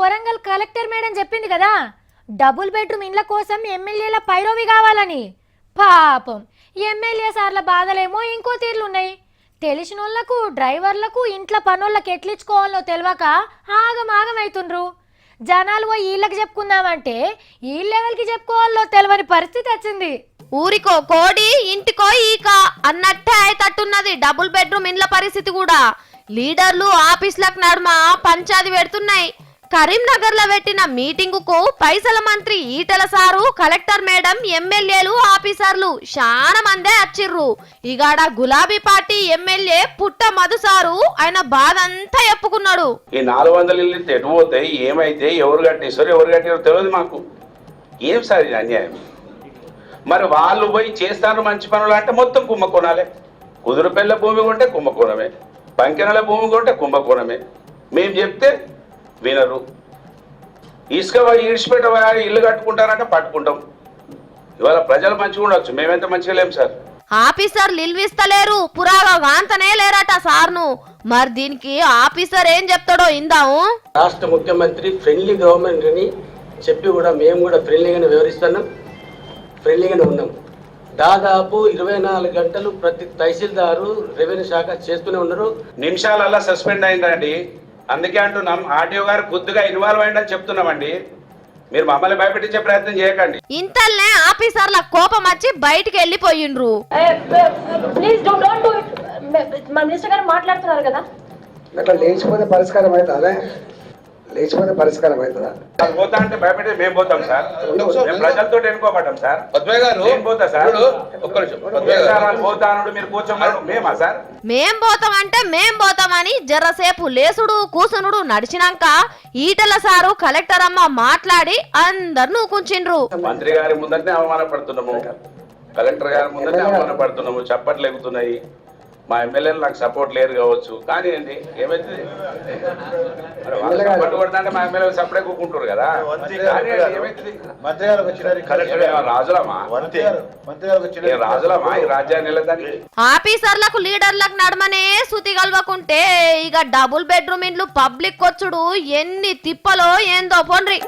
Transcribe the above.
Warangal collector madam చెప్పింది కదా double bedroom ఇండ్ల కోసం ఎమ్మెల్యేల పైరోవి కావాలని. పాపం ఎమ్మెల్యే సార్ల బాధలేమో ఇంకో తీర్లున్నాయి. తెలిసినోళ్లకు డ్రైవర్లకు ఇంట్లో పనోళ్ళకి ఎట్లిచ్చుకోవాలో తెలియక ఆగమాగమైతుండ్రు. జనాలు పోయి వీళ్ళకి చెప్పుకుందామంటే వీళ్ళెవరికి చెప్పుకోవాలో తెలియని పరిస్థితి వచ్చింది. ఊరికో కోడి ఇంటికో ఈక అన్నట్టే అయితట్టున్నది డబుల్ బెడ్రూమ్ ఇండ్ల పరిస్థితి కూడా. లీడర్లు ఆఫీసులకు నడుమ పంచాది పెడుతున్నాయి. కరీంనగర్ లో పెట్టిన మీటింగ్ కు పైసల మంత్రి ఈటల సారు, కలెక్టర్ మేడం, ఎమ్మెల్యేలు, ఆఫీసర్లు చాలా మందే వచ్చిర్రు. ఇగాడ గులాబీ పార్టీ ఎమ్మెల్యే పుట్ట మధు సారు ఆయన బాధ అంతా చెప్పుకున్నాడు. ఈ 400 ఇల్లు ఎటు పోతాయి, ఏమైతే, ఎవరు కట్టేసారు, ఎవరు కట్టారో తెలియదు మాకు. ఏం సార్ ఇది అన్యాయం? మరి వాళ్ళు పోయి చేస్తారు మంచి పనులు అంటే మొత్తం కుంభకోణాలే. కుదురుపెల్ల భూమి కొంటే కుంభకోణమే, పంకెనల భూమి కొంటే కుంభకోణమే. మేము చెప్తే వినరు. ఇసుక ఈడ్చిపెట్ట ఇల్లు కట్టుకుంటారంటే పట్టుకుంటాం. ఇవాళ ప్రజలు మంచిగా ఉండొచ్చు, మేమెంత మంచిగా లేం సార్. ఆఫీసర్లు ఇల్విస్తలేరు, పురాగా వాంతనే లేరట సార్ను. మరి దీనికి ఆఫీసర్ ఏం చెప్తాడో ఇందాము. రాష్ట్ర ముఖ్యమంత్రి ఫ్రెండ్లీ గవర్నమెంట్ అని చెప్పి కూడా మేము కూడా ఫ్రెండ్లీగానే వివరిస్తున్నాం, ఫ్రెండ్లీగానే ఉన్నాం. దాదాపు 24 గంటలు ప్రతి తహసీల్దారు రెవెన్యూ శాఖ చేస్తూనే ఉన్నారు. నిమిషాలల్లా సస్పెండ్ అయిందండి. అందుకే అంటున్నాం, ఆర్టీఓ గారు కొద్దిగా ఇన్వాల్వ్ అయ్యిందని చెప్తున్నామండి. మీరు మమ్మల్ని భయపెట్టించే ప్రయత్నం చేయకండి. ఇంతల్నే ఆఫీసర్ల కోపం వచ్చి బయటికి వెళ్ళిపోయిండ్రు. Please don't do it. మా మినిస్టర్ గారు మాట్లాడుతున్నారు కదా. అట్లా లేచిపోతే పరిష్కారం అవుతుందా? లేచిపోతే పరిష్కారం అవుతుందా? పోతా అంటే భయపెట్టి మేము పోతాం సార్. మేము ప్రజలతో ఎన్నుకోబడ్డాం సార్. మేము పోతా సార్. పోతాను మీరు కూర్చోమని మేమా సార్? మేం పోతామంటే మేం పోతామని జరసేపు లేసుడు కూసునుడు నడిచినాక ఈటల సారు, కలెక్టర్ అమ్మ మాట్లాడి అందరు కూర్చుండ్రు. మంత్రి గారి ముందరనే అవమానపడుతున్నాము, కలెక్టర్ గారి ముందరనే అవమానపడుతున్నాము, చప్పట్లు ఎగుతున్నాయి. మా ఎమ్మెల్యేలు నాకు సపోర్ట్ లేరు కావచ్చు, కానీ అండి ఏమైతుంది, సపోర్ట్ కొడతా మా ఎమ్మెల్యేలు సపడే కూకుంటారు కదా. రాజులమా రాజులమా ఈ రాజ్యాన్ని వెళ్ళదానికి? ఆఫీసర్లకు లీడర్లకు నడమనే సుతి గల్వకుంటే ఇక డబుల్ బెడ్రూమ్ ఇండ్లు పబ్లిక్ వచ్చుడు ఎన్ని తిప్పలో ఏందో పొండ్రి.